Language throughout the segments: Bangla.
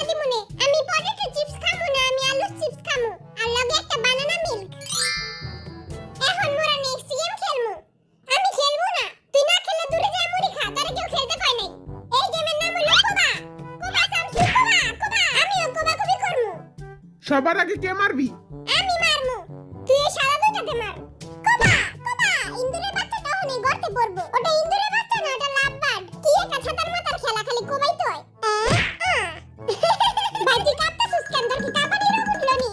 দিমুনে আমি পটেটো চিপস খামু না, আমি আলু চিপস খামু আর লগে একটা বানানা মিল্ক। এখন মোরা নেক্সট গেম খেলমু। আমি খেলবো না, তুই না খেললে দূরে যা মুড়ি খা, তোরে কেউ খেলতে কয় নাই। এই গেমের নাম হলো কোবা। কোবা সামসু কোবা কোবা, আমিও কোবা কবি করমু। সবার আগে কে মারবি? আমি মারমু, তুই এই শালা দুটাতে মার। কোবা কোবা, ইন্দুরের বাচ্চাটা হনি গর্তে পড়বো। ওটা ইন্দুরের বাচ্চা না, ওটা লাভবার্ড। কি একটা ছাতার মাথার খেলা, খালি কোবাই তো হয়। ভাই তুই কাঁপতাছিস কেন? তোর কি কাঁপানি রোগ উঠলো নি?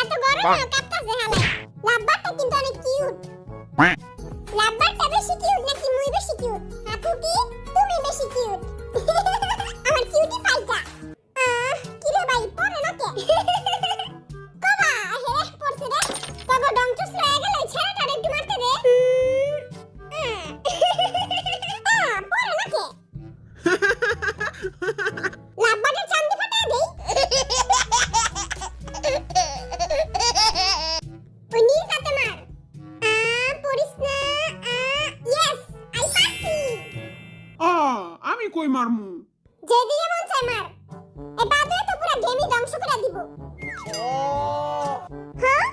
এত গরম না কাঁপতাছে হালাই। লাভবার্ডটা কিন্তু অনেক কিউট। লাভবার্ডটা বেশি কিউট নাকি মুই বেশি কিউট? আপু কি তুমি বেশি কিউট? আমার কিউটি পাইকা। কি রে ভাই পড়ে না কে? কোবা হে পড়ছে রে। তবে ডংচুস রয়ে গেল, ছেড়াটারে একটু মারতে দে। পড়ে না কে? লাভবার্ডের চান্দি ফাটা দেই। ওই নীল কাতে মার। পড়িস না। ইয়েস আই পারছি। আমি কই মারমু? যেদিকে মন চায় মার। এই বাদুয়ে তো পুরো গেমই ধ্বংস করে দিব। হ্যাঁ?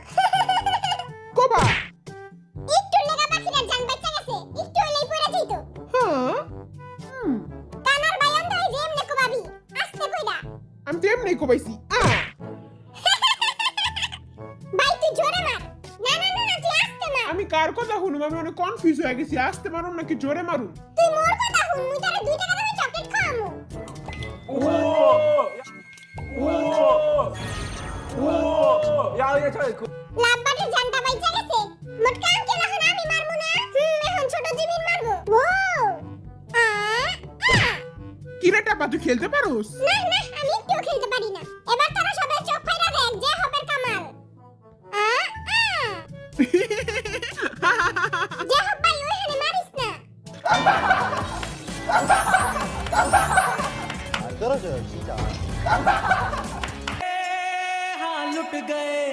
কোবা। একটু লেগা পাখিরা জান বাঁচা গেছে, একটু হলেই পড়ে যাইতো। হ্যাঁ। কানার ভাই অন্ধ হয়ে যে এমনে কোবাবি, আস্তে কইরা। আমি তো এমনি কোবাইছি। ভাই তুই জোরে মার। না না না না, তুই আস্তে মার। আমি কার কথা শুনুম? আমি অনেক কনফিউজ হয়ে গেছি। আস্তে মারুম নাকি জোরে মারুম? তুই মোর কথা শুন, মুই তারে 2 টাকা দামে চকলেট খাওয়ামু। লাভবার্ডের জানটা বাইচা গেছে। মোট কাম কে এখন আমি মারমু না। এখন ছোট জিমিন মারবো। ও কিরে টাপা, তুই খেলতে পারোস? না না, আমি একটু খেলতে পারি না। এবার তোরা সবাই চোখ ফাইরা দেখ, যে হবে কামাল। যে হবে ভাই ওইখানে মারিস না। 떨어져요 진짜. हाँ लुट गए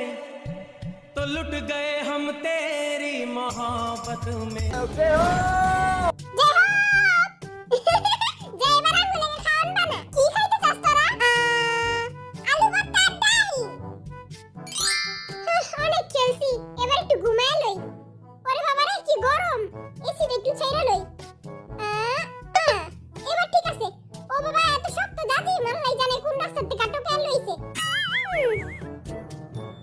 तो लुट गए हम तेरी मोहब्बत में।